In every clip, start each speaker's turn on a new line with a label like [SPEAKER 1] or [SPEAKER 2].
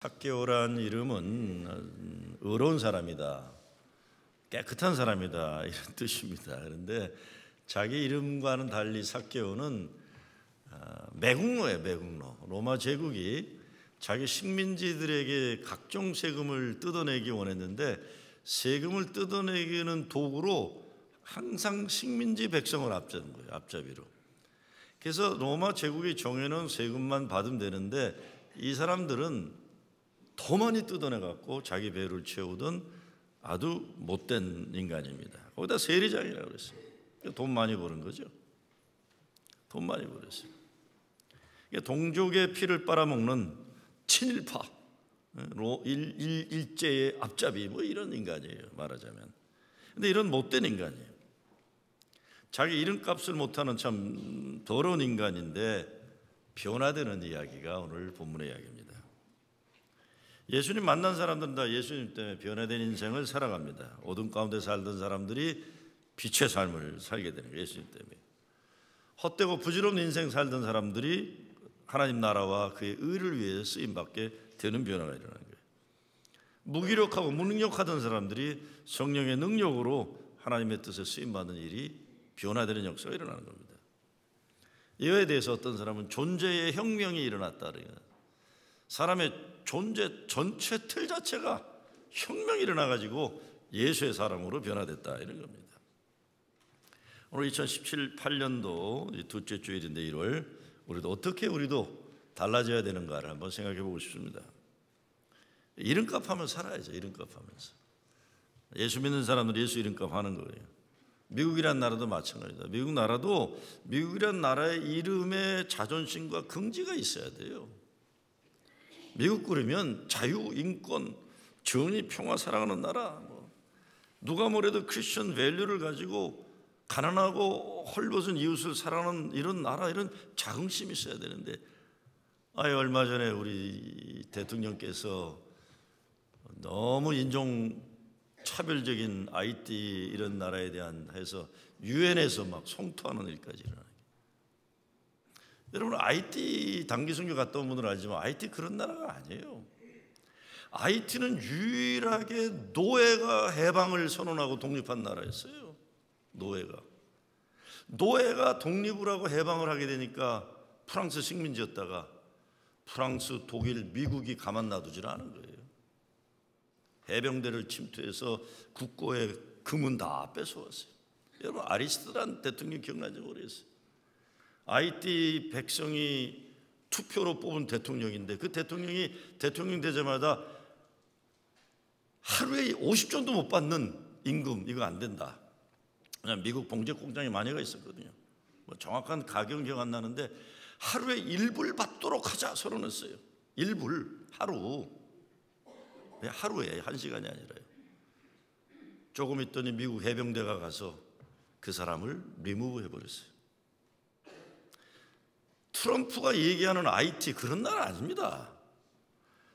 [SPEAKER 1] 삭개오란 이름은 의로운 사람이다, 깨끗한 사람이다 이런 뜻입니다. 그런데 자기 이름과는 달리 삭개오는 매국노예요. 매국노. 로마 제국이 자기 식민지들에게 각종 세금을 뜯어내기 원했는데 세금을 뜯어내기는 도구로 항상 식민지 백성을 앞잡는 거예요. 앞잡이로. 그래서 로마 제국이 정해놓은 세금만 받으면 되는데 이 사람들은 더 많이 뜯어내갖고 자기 배를 채우던 아주 못된 인간입니다. 거기다 세리장이라고 그랬어요. 돈 많이 버는 거죠. 돈 많이 벌었어요. 동족의 피를 빨아먹는 친일파, 일제의 앞잡이 뭐 이런 인간이에요. 말하자면. 근데 이런 못된 인간이에요. 자기 이름값을 못하는 참 더러운 인간인데 변화되는 이야기가 오늘 본문의 이야기입니다. 예수님 만난 사람들은 다 예수님 때문에 변화된 인생을 살아갑니다. 어둠 가운데 살던 사람들이 빛의 삶을 살게 되는 거예요. 예수님 때문에. 헛되고 부질없는 인생 살던 사람들이 하나님 나라와 그의 의를 위해 쓰임받게 되는 변화가 일어나는 거예요. 무기력하고 무능력하던 사람들이 성령의 능력으로 하나님의 뜻에 쓰임받는 일이 변화되는 역사가 일어나는 겁니다. 이거에 대해서 어떤 사람은 존재의 혁명이 일어났다. 사람의 존재 전체 틀 자체가 혁명이 일어나가지고 예수의 사람으로 변화됐다 이런 겁니다. 오늘 2017-8년도 둘째 주일인데 1월 우리도 어떻게 우리도 달라져야 되는가를 한번 생각해 보고 싶습니다. 이름값 하면 살아야죠. 이름값 하면서. 예수 믿는 사람들이 예수 이름값 하는 거예요. 미국이란 나라도 마찬가지다. 미국 나라도 미국이란 나라의 이름에 자존심과 긍지가 있어야 돼요. 미국 그러면 자유, 인권, 정의, 평화 사랑하는 나라, 누가 뭐래도 크리스천 밸류를 가지고 가난하고 헐벗은 이웃을 사랑하는 이런 나라, 이런 자긍심이 있어야 되는데 얼마 전에 우리 대통령께서 너무 인종 차별적인 하이티 이런 나라에 대한 해서 유엔에서 막 송투하는 일까지 일어나요. 여러분 하이티 단기 선교 갔다 온 분들은 알지만 하이티 그런 나라가 아니에요. 하이티는 유일하게 노예가 해방을 선언하고 독립한 나라였어요. 노예가 독립을 하고 해방을 하게 되니까 프랑스 식민지였다가 프랑스, 독일, 미국이 가만 놔두질 않은 거예요. 해병대를 침투해서 국고의 금은 다 뺏어왔어요. 여러분 아리스트란 대통령 기억나는지 모르겠어요. 하이티 백성이 투표로 뽑은 대통령인데 그 대통령이 대통령 되자마자 하루에 50전도 못 받는 임금 이거 안 된다. 그냥 미국 봉제 공장에 많이가 있었거든요. 뭐 정확한 가격은 기억 안 나는데 하루에 1불 받도록 하자 선언했어요. 1불 하루. 하루에 1시간이 아니라요. 조금 있더니 미국 해병대가 가서 그 사람을 리무브 해버렸어요. 트럼프가 얘기하는 IT 그런 나라 아닙니다.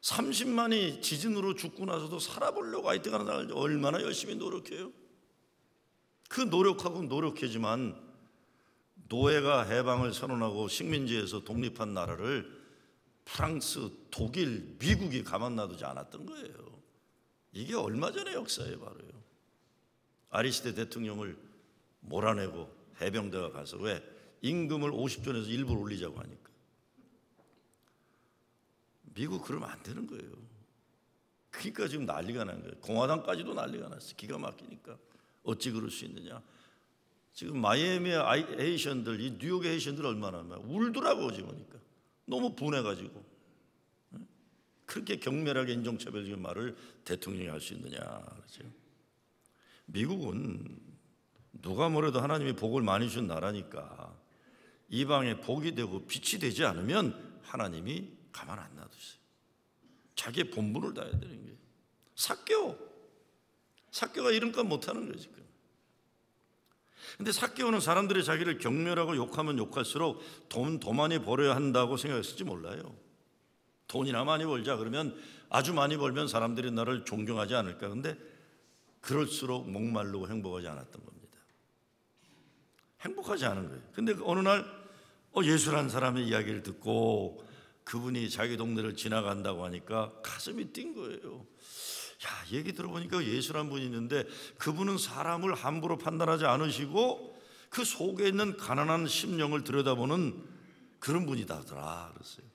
[SPEAKER 1] 30만이 지진으로 죽고 나서도 살아보려고 IT 가는 사람들 얼마나 열심히 노력해요. 그 노력하고 노력하지만 노예가 해방을 선언하고 식민지에서 독립한 나라를 프랑스, 독일, 미국이 가만 놔두지 않았던 거예요. 이게 얼마 전의 역사예요. 바로요. 아리스트 대통령을 몰아내고 해병대가 가서 왜? 임금을 50전에서 1불 올리자고 하니까. 미국 그러면 안 되는 거예요. 그러니까 지금 난리가 난 거예요. 공화당까지도 난리가 났어요. 기가 막히니까. 어찌 그럴 수 있느냐. 지금 마이애미의 헤이션들, 이 뉴욕의 헤이션들 얼마나 울더라고 지금 보니까. 너무 분해가지고. 그렇게 격렬하게 인종차별적인 말을 대통령이 할 수 있느냐. 그렇죠? 미국은 누가 뭐래도 하나님이 복을 많이 준 나라니까 이방에 복이 되고 빛이 되지 않으면 하나님이 가만 안 놔두세요. 자기의 본분을 다해야 되는 거예요. 삭개오가 이름값 못하는 거예요 지금. 근데 삭개오는 사람들이 자기를 경멸하고 욕하면 욕할수록 돈 더 많이 벌어야 한다고 생각했을지 몰라요. 돈이나 많이 벌자 그러면 아주 많이 벌면 사람들이 나를 존경하지 않을까. 근데 그럴수록 목마르고 행복하지 않았던 겁니다. 행복하지 않은 거예요. 근데 어느 날 예수라는 사람의 이야기를 듣고 그분이 자기 동네를 지나간다고 하니까 가슴이 뛴 거예요. 야, 얘기 들어보니까 예수란 분이 있는데 그분은 사람을 함부로 판단하지 않으시고 그 속에 있는 가난한 심령을 들여다보는 그런 분이다더라 그랬어요.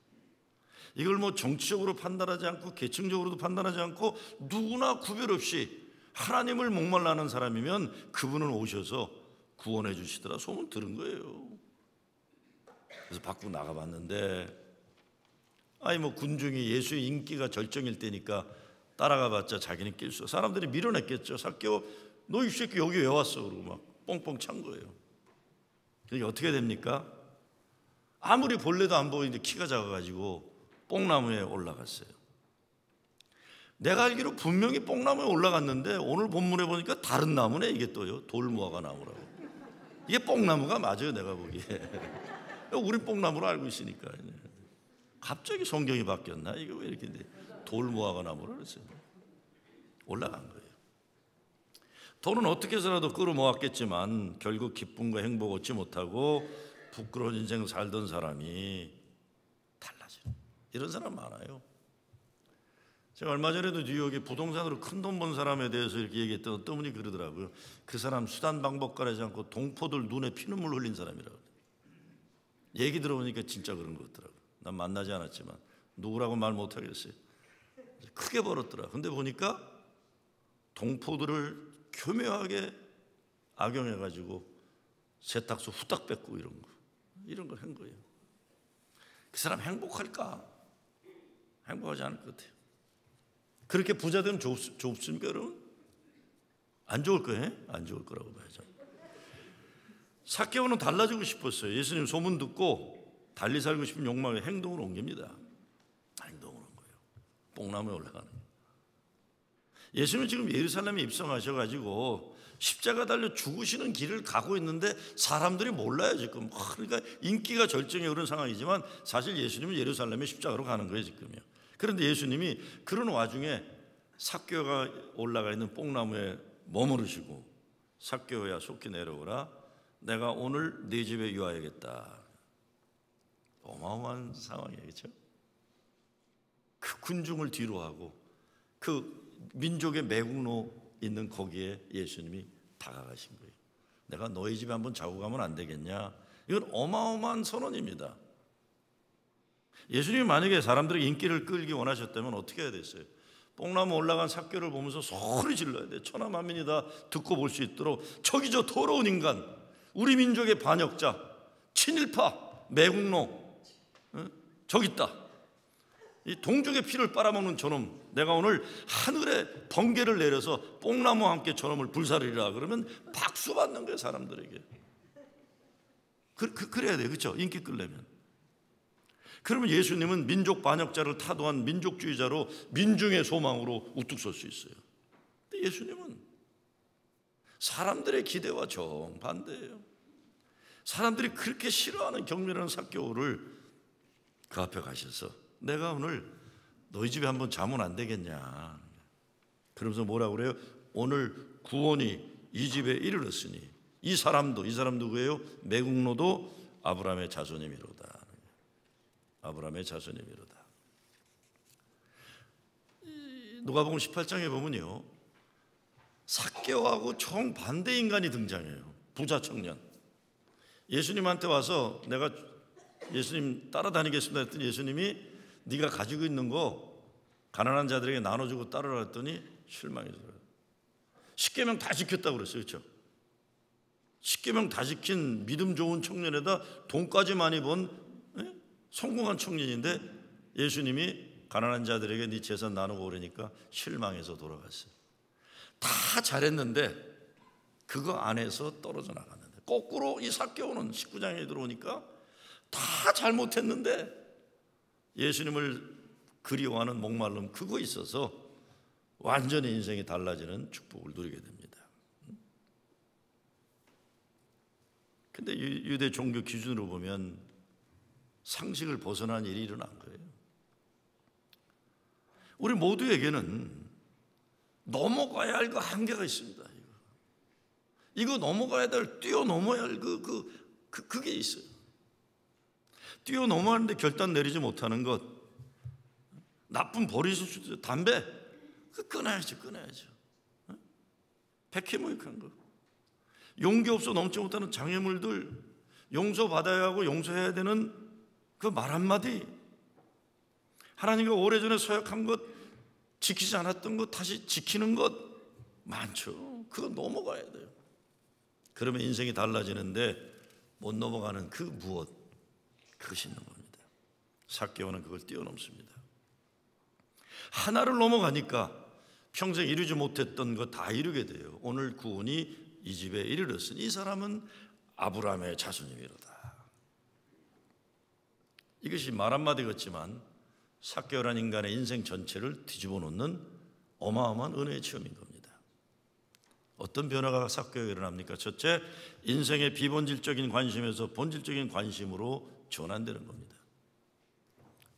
[SPEAKER 1] 이걸 뭐 정치적으로 판단하지 않고 계층적으로도 판단하지 않고 누구나 구별 없이 하나님을 목말라하는 사람이면 그분은 오셔서 구원해 주시더라 소문 들은 거예요. 그래서 밖으로 나가봤는데 아니 뭐 군중이 예수의 인기가 절정일 때니까 따라가봤자 자기는 낄 수, 사람들이 밀어냈겠죠. 삭개오, 너 이 새끼 여기 왜 왔어? 그러고 막 뻥뻥 찬 거예요. 그러니까 어떻게 됩니까? 아무리 볼래도 안 보이는데 키가 작아가지고 뽕나무에 올라갔어요. 내가 알기로 분명히 뽕나무에 올라갔는데 오늘 본문에 보니까 다른 나무네. 이게 또요, 돌무화과 나무라고. 이게 뽕나무가 맞아요, 내가 보기에. 우린 뽕나무로 알고 있으니까. 갑자기 성경이 바뀌었나? 이게 왜 이렇게 돌무화과 나무라 그랬어요. 올라간 거예요. 돈은 어떻게 해서라도 끌어모았겠지만 결국 기쁨과 행복 얻지 못하고 부끄러운 인생 살던 사람이 달라지는, 이런 사람 많아요. 제가 얼마 전에도 뉴욕에 부동산으로 큰 돈 번 사람에 대해서 이렇게 얘기했더니 어떤 분이 그러더라고요. 그 사람 수단 방법 가리지 않고 동포들 눈에 피눈물 흘린 사람이라고. 얘기 들어보니까 진짜 그런 것 같더라고요. 난 만나지 않았지만 누구라고 말 못하겠어요. 크게 벌었더라. 근데 보니까 동포들을 교묘하게 악용해가지고 세탁소 후딱 뺏고 이런 걸 한 거예요. 그 사람 행복할까? 행복하지 않을 것 같아요. 그렇게 부자 되면 좋습니까 여러분? 안 좋을 거예요? 안 좋을 거라고 봐야죠. 삭개오는 달라지고 싶었어요. 예수님 소문 듣고 달리 살고 싶은 욕망을 행동으로 옮깁니다. 행동으로 온 거예요. 뽕나무에 올라가는 거예요. 예수님은 지금 예루살렘에 입성하셔가지고 십자가 달려 죽으시는 길을 가고 있는데 사람들이 몰라요 지금. 그러니까 인기가 절정에 오른 상황이지만 사실 예수님은 예루살렘에 십자가로 가는 거예요 지금요. 그런데 예수님이 그런 와중에 삭개오가 올라가 있는 뽕나무에 머무르시고, 삭개오야 속히 내려오라, 내가 오늘 네 집에 유하야겠다. 어마어마한 상황이에요, 그렇죠? 그 군중을 뒤로 하고 그 민족의 매국노 있는 거기에 예수님이 다가가신 거예요. 내가 너희 집에 한번 자고 가면 안 되겠냐? 이건 어마어마한 선언입니다. 예수님이 만약에 사람들의 인기를 끌기 원하셨다면 어떻게 해야 됐어요? 뽕나무 올라간 삭개오를 보면서 소리 질러야 돼. 천하만민이 다 듣고 볼 수 있도록 저기 저 더러운 인간, 우리 민족의 반역자, 친일파, 매국노, 저기 있다. 이 동족의 피를 빨아먹는 저놈, 내가 오늘 하늘에 번개를 내려서 뽕나무와 함께 저놈을 불사르리라. 그러면 박수 받는 거예요 사람들에게. 그래야 돼요, 그렇죠? 인기 끌려면. 그러면 예수님은 민족 반역자를 타도한 민족주의자로 민중의 소망으로 우뚝 설 수 있어요. 근데 예수님은 사람들의 기대와 정반대예요. 사람들이 그렇게 싫어하는 경멸하는 삭개오를 그 앞에 가셔서 내가 오늘 너희 집에 한번 자면 안 되겠냐. 그러면서 뭐라고 그래요? 오늘 구원이 이 집에 이르렀으니 이 사람 누구예요? 매국노도 아브라함의 자손이미로다. 아브라함의 자손이미로다. 누가복음 18장에 보면요, 삭개오하고 정반대 인간이 등장해요. 부자 청년. 예수님한테 와서 내가 예수님 따라다니겠습니다 했더니 예수님이 네가 가지고 있는 거 가난한 자들에게 나눠주고 따르라 했더니 실망해서요. 10계명 다 지켰다고 그랬어요, 그렇죠? 10계명 다 지킨 믿음 좋은 청년에다 돈까지 많이 번 성공한 청년인데 예수님이 가난한 자들에게 네 재산 나누고 그러니까 실망해서 돌아갔어요. 다 잘했는데 그거 안에서 떨어져 나갔는데, 거꾸로 이 삭개오는 19장에 들어오니까 다 잘못했는데 예수님을 그리워하는 목마름, 그거 있어서 완전히 인생이 달라지는 축복을 누리게 됩니다. 근데 유대 종교 기준으로 보면 상식을 벗어난 일이 일어난 거예요. 우리 모두에게는 넘어가야 할 그 한계가 있습니다. 이거 넘어가야 될, 뛰어넘어야 할 그게 있어요. 뛰어넘어가는데 결단 내리지 못하는 것, 나쁜 버리실 수도 있어요. 담배 끊어야죠. 백해무익한 거, 용기 없어 넘지 못하는 장애물들 용서받아야 하고 용서해야 되는 그 말 한마디, 하나님과 오래전에 서약한 것, 지키지 않았던 것 다시 지키는 것 많죠. 그거 넘어가야 돼요. 그러면 인생이 달라지는데 못 넘어가는 그 무엇, 그것이 있는 겁니다. 삭개오는 그걸 뛰어넘습니다. 하나를 넘어가니까 평생 이루지 못했던 거 다 이루게 돼요. 오늘 구원이 이 집에 이르렀으니 이 사람은 아브라함의 자손이미로다. 이것이 말 한마디 같지만 삭개오라는 인간의 인생 전체를 뒤집어 놓는 어마어마한 은혜의 체험인 겁니다. 어떤 변화가 삭개오에 일어납니까? 첫째, 인생의 비본질적인 관심에서 본질적인 관심으로 전환되는 겁니다.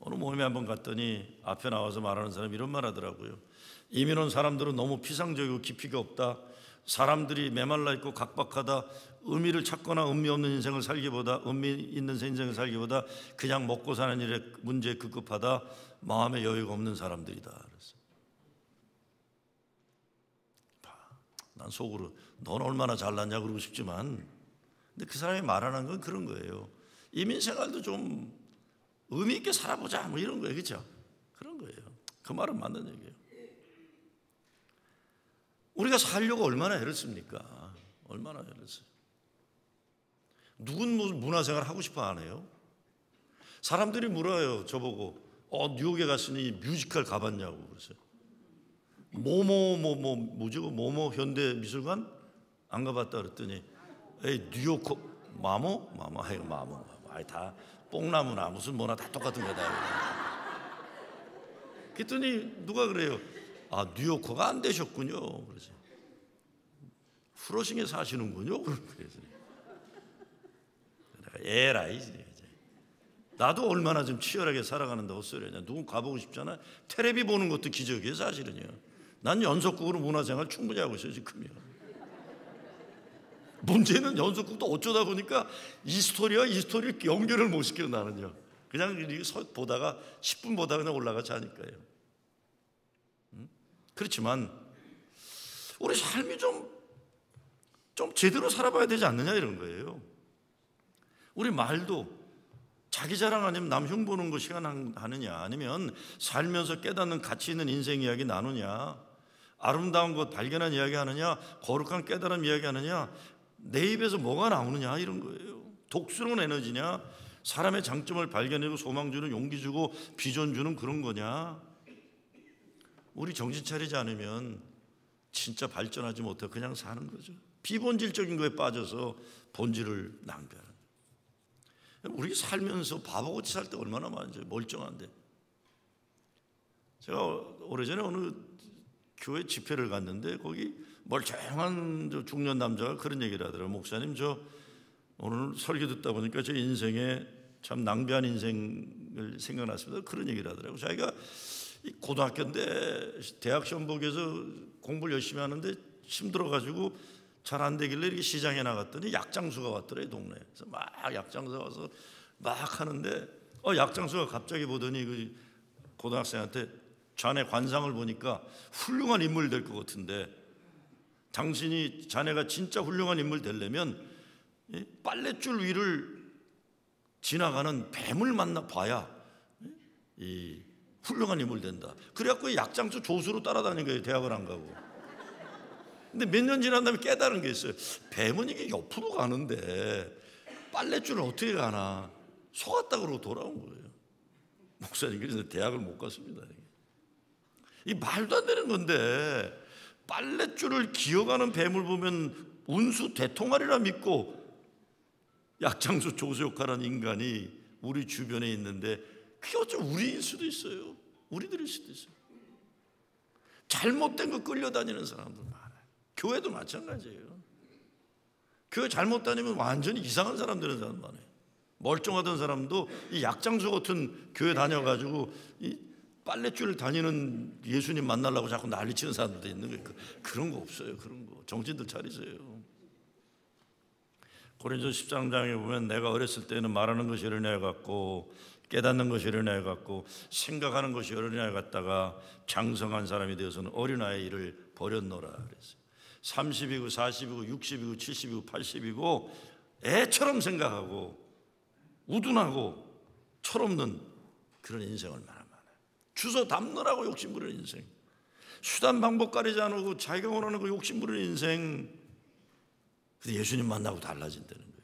[SPEAKER 1] 어느 모임에 한번 갔더니 앞에 나와서 말하는 사람이 이런 말 하더라고요. 이민 온 사람들은 너무 피상적이고 깊이가 없다. 사람들이 메말라 있고 각박하다. 의미를 찾거나 의미 없는 인생을 살기보다, 의미 있는 인생을 살기보다 그냥 먹고 사는 일에 문제에 급급하다. 마음에 여유가 없는 사람들이다. 그랬어요. 난 속으로 넌 얼마나 잘났냐 그러고 싶지만, 근데 그 사람이 말하는 건 그런 거예요. 이민 생활도 좀 의미 있게 살아보자, 뭐 이런 거예요, 그렇죠? 그런 거예요. 그 말은 맞는 얘기예요. 우리가 살려고 얼마나 애를 씁니까? 얼마나 애를 써요. 누군 문화생활 하고 싶어 안 해요? 사람들이 물어요, 저보고. 뉴욕에 갔으니 뮤지컬 가봤냐고 그러세요. 모모 현대미술관 안 가봤다 그랬더니, 에이 뉴욕 마모 아이 다 뽕나무나 무슨 뭐나 다 똑같은 거다. 그랬더니 누가 그래요? 뉴요커가 안 되셨군요. 그러지. 프로싱에 사시는군요. 그래서 에라이. 나도 얼마나 좀 치열하게 살아가는데 헛소리냐. 누구 가보고 싶잖아. 텔레비 보는 것도 기적이에요, 사실은요. 난 연속극으로 문화생활 충분히 하고 있어요, 지금요. 문제는 연속극도 어쩌다 보니까 이 스토리와 이 스토리를 연결을 못 시켜요, 나는요. 그냥 보다가 10분 보다가 그냥 올라가 자니까요. 그렇지만 우리 삶이 좀 제대로 살아봐야 되지 않느냐 이런 거예요. 우리 말도 자기 자랑 아니면 남 흉보는 거 시간 하느냐, 아니면 살면서 깨닫는 가치 있는 인생 이야기 나누냐, 아름다운 것 발견한 이야기 하느냐, 거룩한 깨달음 이야기 하느냐, 내 입에서 뭐가 나오느냐 이런 거예요. 독스러운 에너지냐, 사람의 장점을 발견하고 소망 주는, 용기 주고 비전 주는 그런 거냐. 우리 정신 차리지 않으면 진짜 발전하지 못해 그냥 사는 거죠. 비본질적인 거에 빠져서 본질을 낭비하는 거예요. 우리 살면서 바보같이 살 때 얼마나 많은지, 멀쩡한데. 제가 오래전에 어느 교회 집회를 갔는데 거기 멀쩡한 중년 남자가 그런 얘기를 하더라고요. 목사님, 저 오늘 설교 듣다 보니까 제 인생에 참 낭비한 인생을 생각났습니다. 그런 얘기를 하더라고요. 자기가 고등학교인데 대학 시험 보기 위해서 공부를 열심히 하는데 힘들어가지고 잘 안 되길래 이렇게 시장에 나갔더니 약장수가 왔더래요, 동네에. 그래서 막 약장수가 와서 막 하는데 약장수가 갑자기 보더니 그 고등학생한테 자네 관상을 보니까 훌륭한 인물 될 것 같은데, 자네가 진짜 훌륭한 인물 되려면 빨랫줄 위를 지나가는 뱀을 만나 봐야 이 훌륭한 인물 된다. 그래갖고 약장수 조수로 따라다닌 거예요, 대학을 안 가고. 근데 몇 년 지난 다음에 깨달은 게 있어요. 뱀은 이게 옆으로 가는데 빨랫줄을 어떻게 가나, 속았다 그러고 돌아온 거예요. 목사님, 그래서 대학을 못 갔습니다. 이 말도 안 되는 건데, 빨랫줄을 기어가는 뱀을 보면 운수 대통하리라 믿고 약장수 조수 역할하는 인간이 우리 주변에 있는데, 그게 어쩌면 우리일 수도 있어요. 우리들일 수도 있어요. 잘못된 거 끌려다니는 사람들 많아요. 교회도 마찬가지예요. 교회 잘못 다니면 완전히 이상한 사람 되는 사람 많아요. 멀쩡하던 사람도 이 약장수 같은 교회 다녀가지고 이 빨랫줄 다니는 예수님 만나려고 자꾸 난리치는 사람들도 있는 거예요. 그런 거 없어요. 그런 거. 정신들 차리세요. 고린도서 13장에 보면 내가 어렸을 때는 말하는 것이 어린아이 같고 깨닫는 것이 어린아이 같고 생각하는 것이 어린아이 같다가 장성한 사람이 되어서는 어린아이의 일을 버렸노라 그랬어요. 30이고 40이고 60이고 70이고 80이고 애처럼 생각하고 우둔하고 철없는 그런 인생 얼마나 많아요. 주워 담느라고 욕심부리는 인생, 수단 방법 가리지 않고 자기가 원하는 거 욕심부리는 인생. 근데 예수님 만나고 달라진다는 거예요.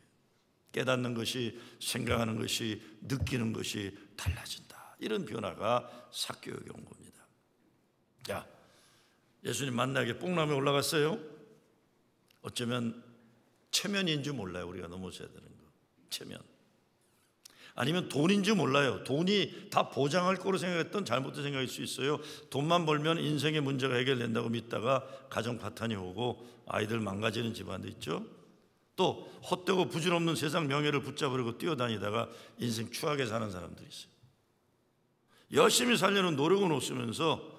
[SPEAKER 1] 깨닫는 것이, 생각하는 것이, 느끼는 것이 달라진다. 이런 변화가 삭개오에게 온 겁니다. 자, 예수님 만나게 뽕남에 올라갔어요. 어쩌면 체면인 줄 몰라요. 우리가 넘어서야 되는 거. 체면. 아니면 돈인 줄 몰라요. 돈이 다 보장할 거로 생각했던 잘못된 생각일 수 있어요. 돈만 벌면 인생의 문제가 해결된다고 믿다가 가정 파탄이 오고 아이들 망가지는 집안도 있죠. 또 헛되고 부질없는 세상 명예를 붙잡으려고 뛰어다니다가 인생 추하게 사는 사람들이 있어요. 열심히 살려는 노력은 없으면서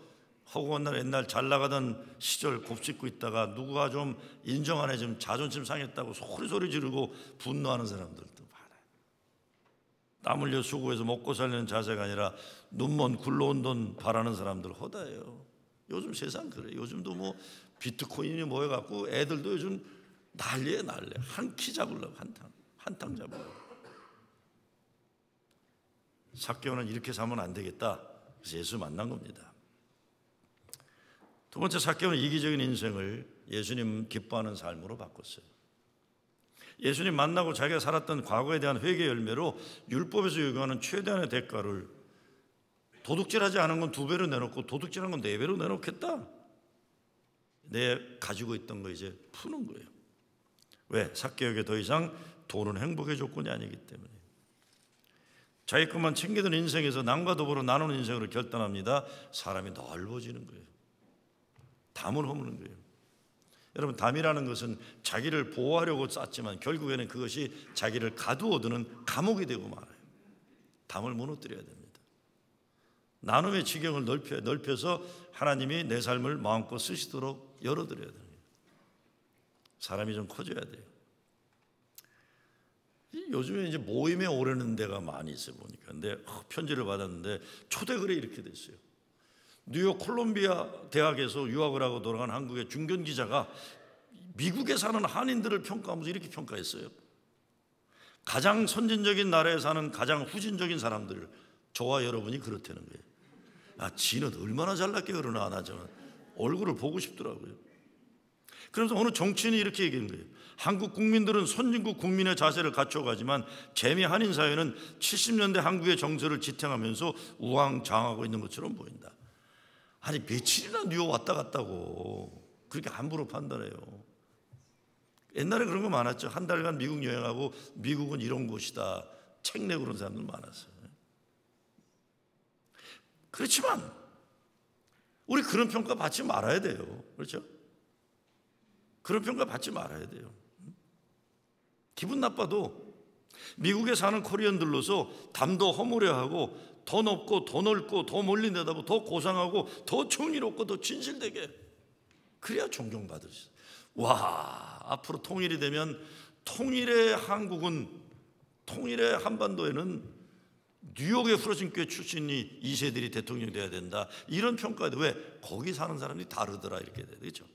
[SPEAKER 1] 허구한 날 옛날 잘 나가던 시절 곱씹고 있다가 누가 좀 인정 안 해주면 자존심 상했다고 소리 지르고 분노하는 사람들도 많아요. 땀 흘려 수고해서 먹고 살려는 자세가 아니라 눈먼 굴러온 돈 바라는 사람들 허다해요. 요즘 세상 그래요. 요즘도 뭐 비트코인이 모여갖고 애들도 요즘 난리에 난리. 한 키 잡으려고 한탕 잡으려고. 삭개오는 이렇게 살면 안 되겠다. 그래서 예수 만난 겁니다. 두 번째, 삭개오는 이기적인 인생을 예수님 기뻐하는 삶으로 바꿨어요. 예수님 만나고 자기가 살았던 과거에 대한 회개 열매로 율법에서 요구하는 최대한의 대가를 도둑질하지 않은 건 2배로 내놓고 도둑질한 건 4배로 내놓겠다. 내 가지고 있던 거 이제 푸는 거예요. 왜? 삭개오에게 더 이상 돈은 행복의 조건이 아니기 때문에. 자기 것만 챙기던 인생에서 남과 더불어 나누는 인생으로 결단합니다. 사람이 넓어지는 거예요. 담을 허무는 거예요. 여러분, 담이라는 것은 자기를 보호하려고 쌓지만 결국에는 그것이 자기를 가두어두는 감옥이 되고 말아요. 담을 무너뜨려야 됩니다. 나눔의 지경을 넓혀서 하나님이 내 삶을 마음껏 쓰시도록 열어드려야 돼요. 사람이 좀 커져야 돼요. 요즘에 이제 모임에 오르는 데가 많이 있어 보니까. 근데 편지를 받았는데 초대글에 이렇게 됐어요. 뉴욕 콜롬비아 대학에서 유학을 하고 돌아간 한국의 중견 기자가 미국에 사는 한인들을 평가하면서 이렇게 평가했어요. 가장 선진적인 나라에 사는 가장 후진적인 사람들, 저와 여러분이 그렇다는 거예요. 아, 지는 얼마나 잘났게 그러나. 나 저는 얼굴을 보고 싶더라고요. 그래서 어느 정치인이 이렇게 얘기한 거예요. 한국 국민들은 선진국 국민의 자세를 갖춰가지만 재미 한인 사회는 70년대 한국의 정서를 지탱하면서 우왕좌왕하고 있는 것처럼 보인다. 아니, 며칠이나 뉴욕 왔다 갔다고 그렇게 함부로 판단해요. 옛날에 그런 거 많았죠. 한 달간 미국 여행하고 미국은 이런 곳이다 책 내고 그런 사람들 많았어요. 그렇지만 우리 그런 평가 받지 말아야 돼요. 그렇죠? 그런 평가 받지 말아야 돼요. 기분 나빠도 미국에 사는 코리안들로서 담도 허무려하고 더 높고 더 넓고 더 멀리 내다보고 더 고상하고 더 정의롭고 더 진실되게, 그래야 존경받을 수 있어요. 와, 앞으로 통일이 되면 통일의 한국은, 통일의 한반도에는 뉴욕의 프로신교회 출신이 2세들이 대통령이 돼야 된다, 이런 평가도. 왜? 거기 사는 사람이 다르더라 이렇게 돼요. 그렇죠?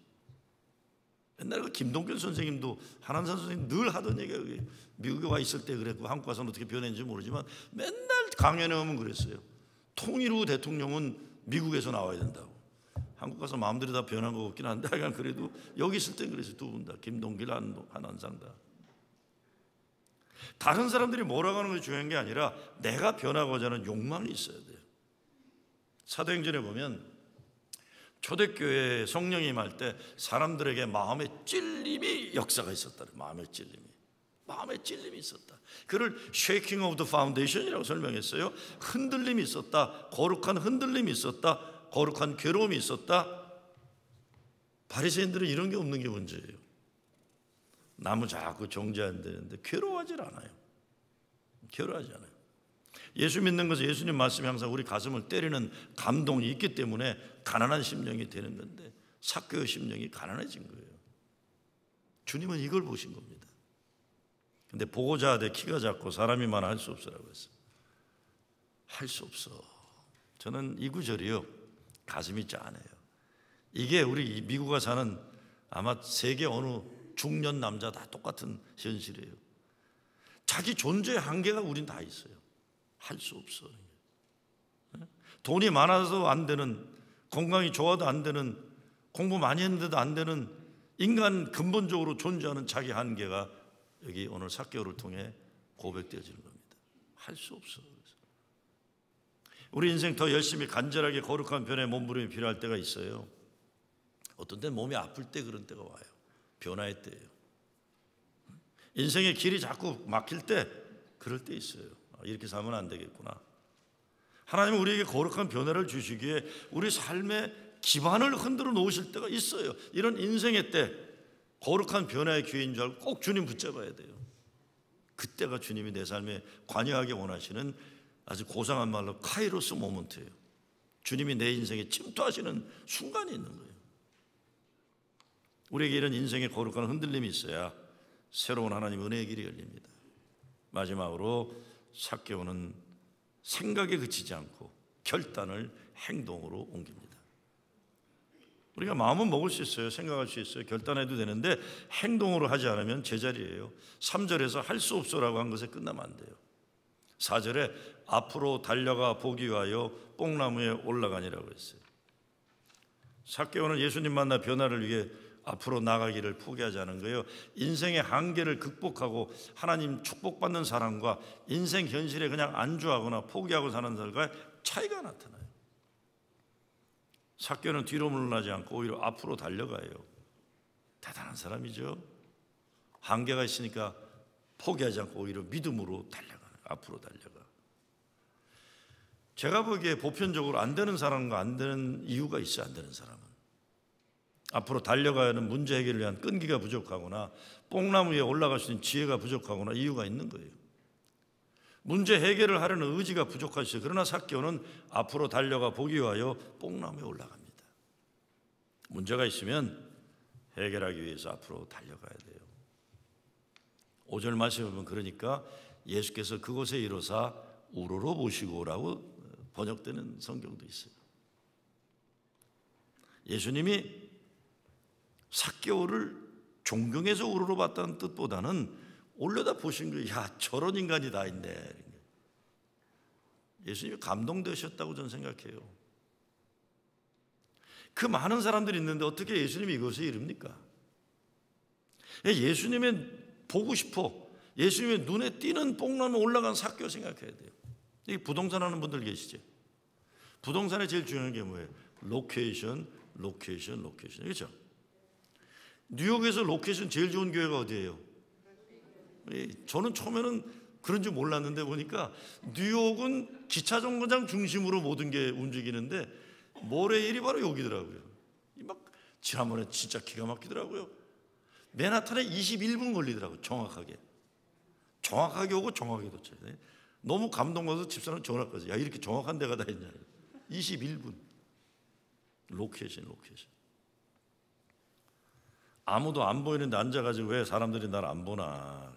[SPEAKER 1] 옛날에 그 김동균 선생님도, 한한산 선생님 늘 하던 얘기가, 미국에 와 있을 때 그랬고 한국 와서는 어떻게 변했는지 모르지만 맨날 강연에 오면 그랬어요. 통일 후 대통령은 미국에서 나와야 된다고. 한국 가서 마음대로 다 변한 거 같긴 한데 하여간 그래도 여기 있을 땐 그랬어요. 2분 다. 김동길, 한한상 다. 다른 사람들이 뭐라고 하는 것이 중요한 게 아니라 내가 변하고자 하는 욕망이 있어야 돼요. 사도행전에 보면 초대교회에 성령이 임할 때 사람들에게 마음의 찔림이 역사가 있었다. 마음의 찔림이 있었다. 그를 shaking of the foundation이라고 설명했어요. 흔들림이 있었다. 거룩한 흔들림이 있었다. 거룩한 괴로움이 있었다. 바리새인들은 이런 게 없는 게 문제예요. 나무 자꾸 정죄한다는데 괴로워하질 않아요. 괴로워하지 않아요. 예수 믿는 것은 예수님 말씀이 항상 우리 가슴을 때리는 감동이 있기 때문에 가난한 심령이 되는 건데, 삭개오 심령이 가난해진 거예요. 주님은 이걸 보신 겁니다. 근데 보고자 하되 키가 작고 사람이 많아 할 수 없으라고 했어요. 할 수 없어. 저는 이 구절이요, 가슴이 짠해요. 이게 우리 미국에 사는 아마 세계 어느 중년 남자 다 똑같은 현실이에요. 자기 존재의 한계가 우린 다 있어요. 할 수 없어. 돈이 많아서 안 되는, 건강이 좋아도 안 되는, 공부 많이 했는데도 안 되는 인간 근본적으로 존재하는 자기 한계가 여기 오늘 삭개오를 통해 고백되어지는 겁니다. 할 수 없어. 우리 인생 더 열심히 간절하게 거룩한 변화에 몸부림이 필요할 때가 있어요. 어떤 때는 몸이 아플 때 그런 때가 와요. 변화의 때예요. 인생의 길이 자꾸 막힐 때 그럴 때 있어요. 이렇게 살면 안 되겠구나. 하나님은 우리에게 거룩한 변화를 주시기에 우리 삶의 기반을 흔들어 놓으실 때가 있어요. 이런 인생의 때 거룩한 변화의 기회인 줄 알고 꼭 주님 붙잡아야 돼요. 그때가 주님이 내 삶에 관여하기 원하시는 아주 고상한 말로 카이로스 모먼트예요. 주님이 내 인생에 침투하시는 순간이 있는 거예요. 우리에게 이런 인생의 거룩한 흔들림이 있어야 새로운 하나님 은혜의 길이 열립니다. 마지막으로 삭개오는 생각에 그치지 않고 결단을 행동으로 옮깁니다. 우리가 마음은 먹을 수 있어요. 생각할 수 있어요. 결단해도 되는데 행동으로 하지 않으면 제자리예요. 3절에서 할 수 없어라고 한 것에 끝나면 안 돼요. 4절에 앞으로 달려가 보기 위하여 뽕나무에 올라가니라고 했어요. 삭개오는 예수님 만나 변화를 위해 앞으로 나가기를 포기하지 않은 거예요. 인생의 한계를 극복하고 하나님 축복받는 사람과 인생 현실에 그냥 안주하거나 포기하고 사는 사람과 차이가 나타나요. 삭개오는 뒤로 물러나지 않고 오히려 앞으로 달려가요. 대단한 사람이죠. 한계가 있으니까 포기하지 않고 오히려 믿음으로 달려가요. 앞으로 달려가. 제가 보기에 보편적으로 안 되는 사람과 안 되는 이유가 있어요. 안 되는 사람은 앞으로 달려가야 하는 문제 해결을 위한 끈기가 부족하거나 뽕나무 위에 올라갈 수 있는 지혜가 부족하거나 이유가 있는 거예요. 문제 해결을 하려는 의지가 부족하시죠. 그러나 삭개오는 앞으로 달려가 보기 위하여 뽕나무에 올라갑니다. 문제가 있으면 해결하기 위해서 앞으로 달려가야 돼요. 5절 말씀에 보면 그러니까 예수께서 그곳에 이르사 우러러 보시고라고 번역되는 성경도 있어요. 예수님이 삭개오를 존경해서 우러러 봤다는 뜻보다는 올려다 보신 거예요. 야, 저런 인간이 다 있네. 예수님이 감동되셨다고 저는 생각해요. 그 많은 사람들이 있는데 어떻게 예수님이 이곳에 이릅니까? 예수님의 보고 싶어, 예수님의 눈에 띄는 뽕나무 올라간 삭개오 생각해야 돼요. 여기 부동산 하는 분들 계시죠? 부동산에 제일 중요한 게 뭐예요? 로케이션. 그렇죠? 뉴욕에서 로케이션 제일 좋은 교회가 어디예요? 저는 처음에는 그런 줄 몰랐는데 보니까 뉴욕은 기차 정거장 중심으로 모든 게 움직이는데 모래일이 바로 여기더라고요. 막 지난번에 진짜 기가 막히더라고요. 맨하탄에 21분 걸리더라고요. 정확하게 오고 정확하게 도착해요. 너무 감동받아서 집사람 전화까지, 야, 이렇게 정확한 데가 다 있냐. 21분. 로케이션. 아무도 안 보이는데 앉아가지고 왜 사람들이 날 안 보나.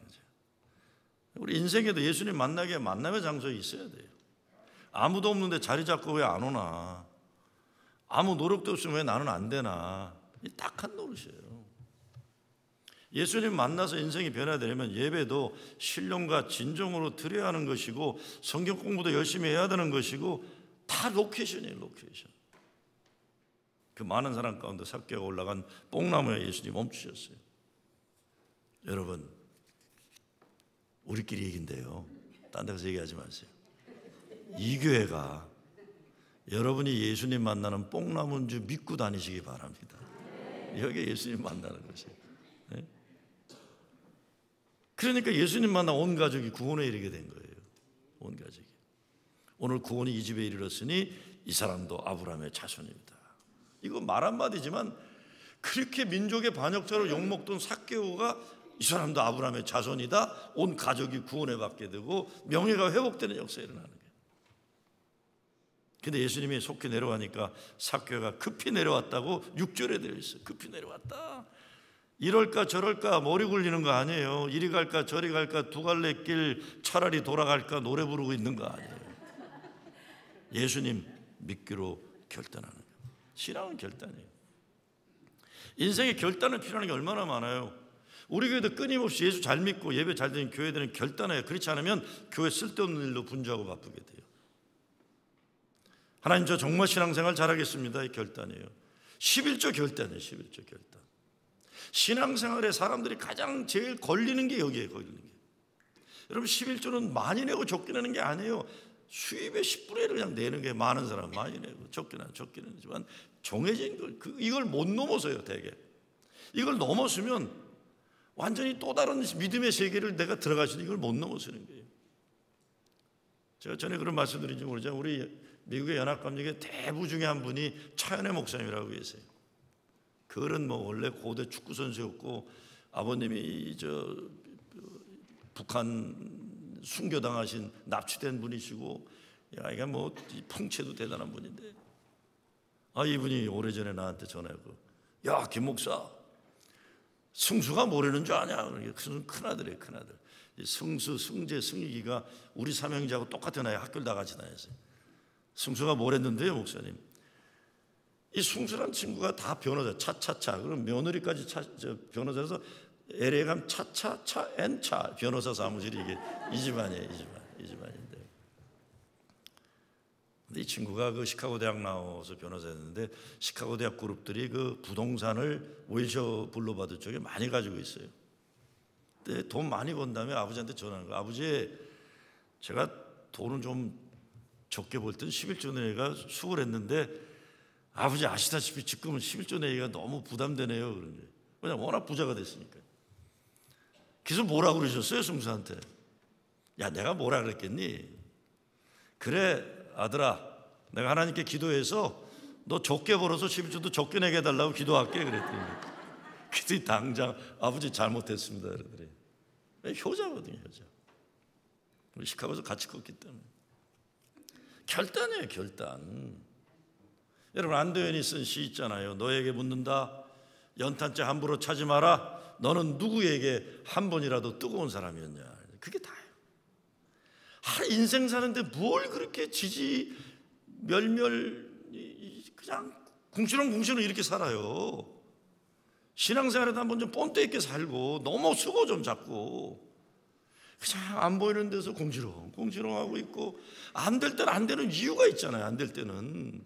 [SPEAKER 1] 우리 인생에도 예수님 만나게 만남의 장소에 있어야 돼요. 아무도 없는데 자리 잡고 왜 안 오나. 아무 노력도 없으면 왜 나는 안 되나. 이 딱한 노릇이에요. 예수님 만나서 인생이 변화되려면 예배도 신령과 진정으로 드려야 하는 것이고 성경 공부도 열심히 해야 되는 것이고 다 로케이션이에요. 로케이션. 그 많은 사람 가운데 삭개오가 올라간 뽕나무에 예수님 멈추셨어요. 여러분, 우리끼리 얘기인데요, 딴 데 가서 얘기하지 마세요. 이 교회가 여러분이 예수님 만나는 뽕나무인 줄 믿고 다니시기 바랍니다. 여기 예수님 만나는 것이에요. 네? 그러니까 예수님 만나 온 가족이 구원에 이르게 된 거예요. 온 가족이. 오늘 구원이 이 집에 이르렀으니 이 사람도 아브라함의 자손입니다. 이거 말 한마디지만 그렇게 민족의 반역자로 욕먹던 삭개오가 이 사람도 아브라함의 자손이다. 온 가족이 구원을 받게 되고 명예가 회복되는 역사가 일어나는 거예요. 근데 예수님이 속히 내려가니까 삭개오가 급히 내려왔다고 6절에 되어 있어요. 급히 내려왔다. 이럴까 저럴까 머리 굴리는 거 아니에요. 이리 갈까 저리 갈까 두 갈래 길 차라리 돌아갈까 노래 부르고 있는 거 아니에요. 예수님 믿기로 결단하는 거예요. 신앙은 결단이에요. 인생에 결단을 필요한 게 얼마나 많아요. 우리 교회도 끊임없이 예수 잘 믿고 예배 잘 드리는 교회들은 결단해요. 그렇지 않으면 교회 쓸데없는 일로 분주하고 바쁘게 돼요. 하나님 저 정말 신앙생활 잘하겠습니다. 이 결단이에요. 11조 결단이에요. 11조 결단. 신앙생활에 사람들이 가장 제일 걸리는 게 여기에 걸리는 게. 여러분 11조는 많이 내고 적게 내는 게 아니에요. 수입의 10분의 1을 그냥 내는 게 많은 사람 많이 내고 적게 내지만 정해진 걸 이걸 못 넘어서요. 대개 이걸 넘었으면 완전히 또 다른 믿음의 세계를 내가 들어가시는 이걸 못 넘어서는 거예요. 제가 전에 그런 말씀드린지 모르지만 우리 미국의 연합감리교 대부 중에 한 분이 차연의 목사님이라고 계세요. 그는 뭐 원래 고대 축구 선수였고 아버님이 북한 순교당하신 납치된 분이시고, 야 이게 뭐 풍채도 대단한 분인데, 이분이 오래전에 나한테 전화하고, 야 김 목사, 승수가 뭐라는 줄 아냐? 그러니까 큰 아들이에요, 큰 아들. 승수, 승재, 승익이가 우리 삼형제하고 똑같은 아이 학교를 다 같이 다녔어요. 승수가 뭐랬는데요, 목사님? 이 승수란 친구가 다 변호사, 차차차. 그럼 며느리까지 변호사에서 LA 가면 차차차 N차 변호사 사무실이 이게 이 집안이에요, 이 집안인데. 근데 이 친구가 그 시카고 대학 나와서 변호사였는데 시카고 대학 그룹들이 그 부동산을 웰셔 블루바드 쪽에 많이 가지고 있어요. 근데 돈 많이 번 다음에 아버지한테 전화하는 거예요. 아버지, 제가 돈은 좀 적게 벌 땐 11조 내기가 수월했는데 아버지 아시다시피 지금은 11조 내기가 너무 부담되네요. 그런 거예요. 왜냐면 워낙 부자가 됐으니까. 그래서 뭐라 그러셨어요, 승수한테? 야, 내가 뭐라 그랬겠니? 그래 아들아, 내가 하나님께 기도해서 너 적게 벌어서 11조도 적게 내게 해달라고 기도할게 그랬더니 그때 당장 아버지 잘못했습니다 그러더래. 효자거든요, 효자. 우리 시카고에서 같이 컸기 때문에. 결단이에요, 결단. 여러분 안도현이 쓴 시 있잖아요. 너에게 묻는다, 연탄재 함부로 차지 마라. 너는 누구에게 한 번이라도 뜨거운 사람이었냐. 그게 다예요. 인생 사는데 뭘 그렇게 멸멸 그냥 궁시렁궁시렁 이렇게 살아요. 신앙생활에도 한번 좀 본때 있게 살고 너무 수고 좀 잡고 그냥 안 보이는 데서 궁시렁궁시렁하고 있고 안 될 때는 안 되는 이유가 있잖아요. 안 될 때는.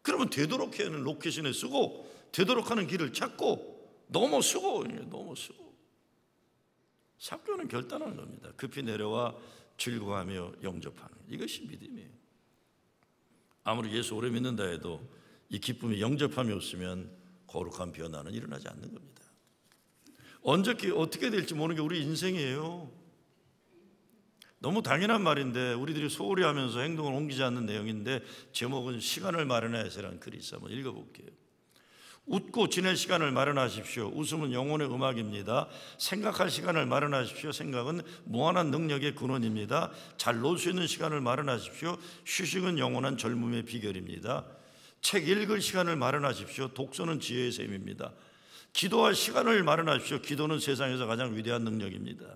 [SPEAKER 1] 그러면 되도록 하는 로케션에 쓰고 되도록 하는 길을 찾고 너무 수고. 사교는 결단하는 겁니다. 급히 내려와 즐거워하며 영접하는, 이것이 믿음이에요. 아무리 예수 오래 믿는다 해도 이 기쁨이 영접함이 없으면 거룩한 변화는 일어나지 않는 겁니다. 언제 어떻게 될지 모르는 게 우리 인생이에요. 너무 당연한 말인데 우리들이 소홀히 하면서 행동을 옮기지 않는 내용인데, 제목은 시간을 마련하여서라는 글이 있어요. 한번 읽어볼게요. 웃고 지낼 시간을 마련하십시오. 웃음은 영혼의 음악입니다. 생각할 시간을 마련하십시오. 생각은 무한한 능력의 근원입니다. 잘 놀 수 있는 시간을 마련하십시오. 휴식은 영원한 젊음의 비결입니다. 책 읽을 시간을 마련하십시오. 독서는 지혜의 셈입니다. 기도할 시간을 마련하십시오. 기도는 세상에서 가장 위대한 능력입니다.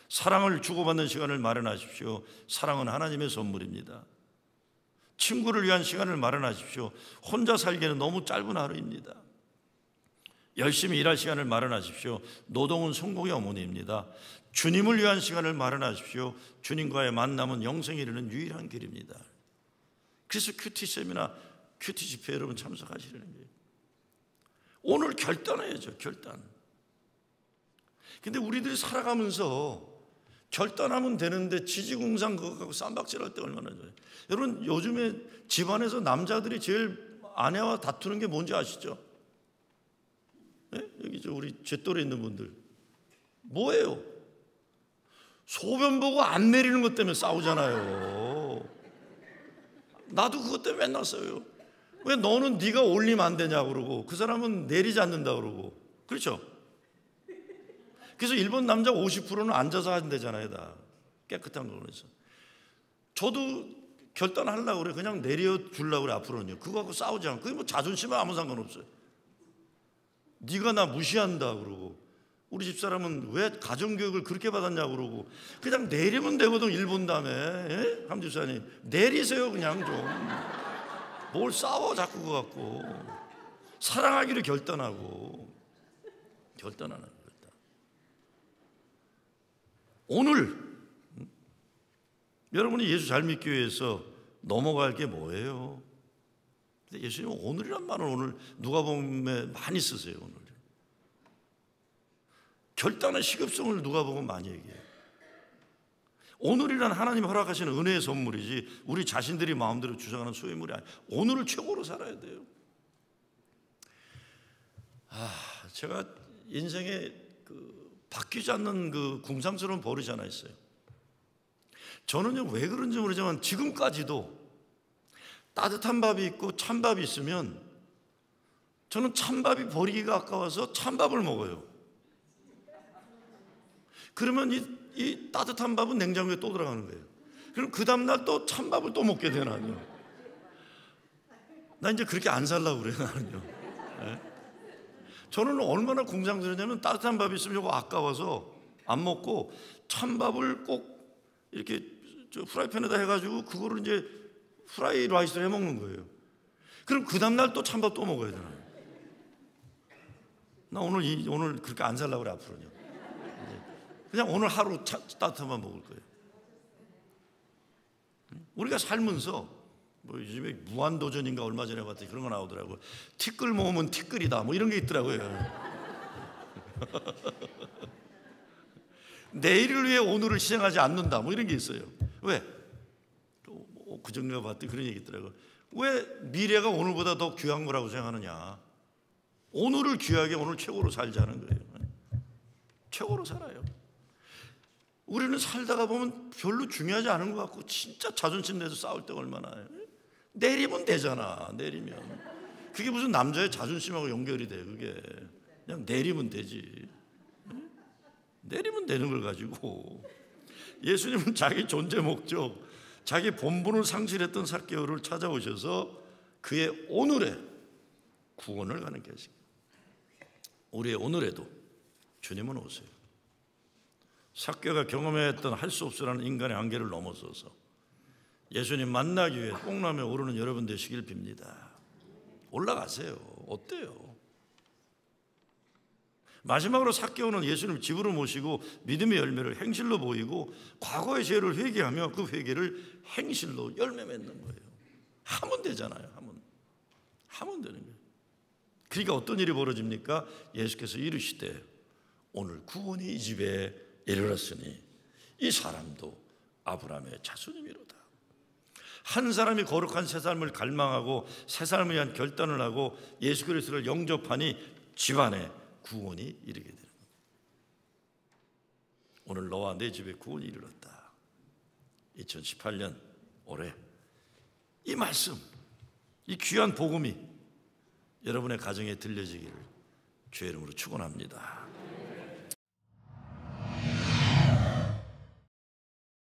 [SPEAKER 1] 사랑을 주고받는 시간을 마련하십시오. 사랑은 하나님의 선물입니다. 친구를 위한 시간을 마련하십시오. 혼자 살기에는 너무 짧은 하루입니다. 열심히 일할 시간을 마련하십시오. 노동은 성공의 어머니입니다. 주님을 위한 시간을 마련하십시오. 주님과의 만남은 영생에 이르는 유일한 길입니다. 그래서 큐티 세미나, 큐티 집회 여러분 참석하시려는 거예요. 오늘 결단해야죠, 결단. 근데 우리들이 살아가면서 결단하면 되는데 지지공상 그거 갖고 쌈박질할 때 얼마나 좋아요. 여러분 요즘에 집안에서 남자들이 제일 아내와 다투는 게 뭔지 아시죠? 네? 여기 우리 제 또래 있는 분들 뭐예요? 소변 보고 안 내리는 것 때문에 싸우잖아요. 나도 그것 때문에 맨날 싸워요. 왜 너는 네가 올리면 안 되냐고 그러고 그 사람은 내리지 않는다 그러고. 그렇죠? 그래서 일본 남자 50%는 앉아서 한대잖아요. 다 깨끗한 거. 그래서 저도 결단하려고 그래. 그냥 내려주려고 그래. 앞으로는요. 그거 갖고 싸우지 않고. 그게 뭐 자존심에 아무 상관없어요. 네가 나 무시한다 그러고, 우리 집사람은 왜 가정교육을 그렇게 받았냐고 그러고, 그냥 내리면 되거든. 일본 다음에. 예? 함 집사님 내리세요. 그냥 좀 뭘 싸워 자꾸 그거 갖고. 사랑하기를 결단하고. 결단. 오늘 여러분이 예수 잘 믿기 위해서 넘어갈 게 뭐예요? 근데 예수님은 오늘이란 말을 오늘 누가복음에 많이 쓰세요. 오늘 결단의 시급성을 누가복음 많이 얘기해요. 오늘이란 하나님 허락하시는 은혜의 선물이지 우리 자신들이 마음대로 주장하는 소유물이 아니에요. 오늘을 최고로 살아야 돼요. 제가 인생에 바뀌지 않는 그 궁상스러운 버릇이 하나 있어요. 저는요, 왜 그런지 모르지만 지금까지도 따뜻한 밥이 있고 찬밥이 있으면 저는 찬밥이 버리기가 아까워서 찬밥을 먹어요. 그러면 이 따뜻한 밥은 냉장고에 또 들어가는 거예요. 그럼 그 다음날 또 찬밥을 또 먹게 되나요? 나 이제 그렇게 안 살려고 그래요, 나는요. 네? 저는 얼마나 궁상스러냐면 따뜻한 밥이 있으면 이거 아까워서 안 먹고 찬밥을 꼭 이렇게 프라이팬에다 해가지고 그거를 이제 프라이 라이스를 해 먹는 거예요. 그럼 그 다음날 또 찬밥 또 먹어야 되나요? 나 오늘 그렇게 안 살려고 그래. 앞으로는요. 그냥 오늘 하루 따뜻한 밥 먹을 거예요. 우리가 살면서 뭐 요즘에 무한도전인가 얼마 전에 봤더니 그런 거 나오더라고요. 티끌 모으면 티끌이다 뭐 이런 게 있더라고요. 내일을 위해 오늘을 희생하지 않는다 뭐 이런 게 있어요. 왜? 그전에 봤더니 그런 얘기 있더라고요. 왜 미래가 오늘보다 더 귀한 거라고 생각하느냐. 오늘을 귀하게 오늘 최고로 살자는 거예요. 최고로 살아요. 우리는 살다가 보면 별로 중요하지 않은 것 같고 진짜 자존심 내서 싸울 때가 얼마나 해요. 내리면 되잖아. 내리면 그게 무슨 남자의 자존심하고 연결이 돼. 그게 그냥 내리면 되지. 내리면 되는 걸 가지고 예수님은 자기 존재 목적, 자기 본분을 상실했던 삭개오를 찾아오셔서 그의 오늘의 구원을 가는 계시고, 우리의 오늘에도 주님은 오세요. 삭개오가 경험했던 할 수 없으라는 인간의 한계를 넘어서서 예수님 만나기 위해 뽕나무에 오르는 여러분 되시길 빕니다. 올라가세요. 어때요? 마지막으로 삭개오는 예수님 집으로 모시고 믿음의 열매를 행실로 보이고 과거의 죄를 회개하며 그 회개를 행실로 열매 맺는 거예요. 하면 되잖아요. 하면 되는 거예요. 그러니까 어떤 일이 벌어집니까? 예수께서 이르시되 오늘 구원이 이 집에 이르렀으니 이 사람도 아브라함의 자손이미로다. 한 사람이 거룩한 새 삶을 갈망하고 새 삶을 위한 결단을 하고 예수 그리스도를 영접하니 집안에 구원이 이르게 되는 겁니다. 오늘 너와 내 집에 구원이 이르렀다. 2018년 올해 이 말씀, 이 귀한 복음이 여러분의 가정에 들려지기를 주의 이름으로 축원합니다.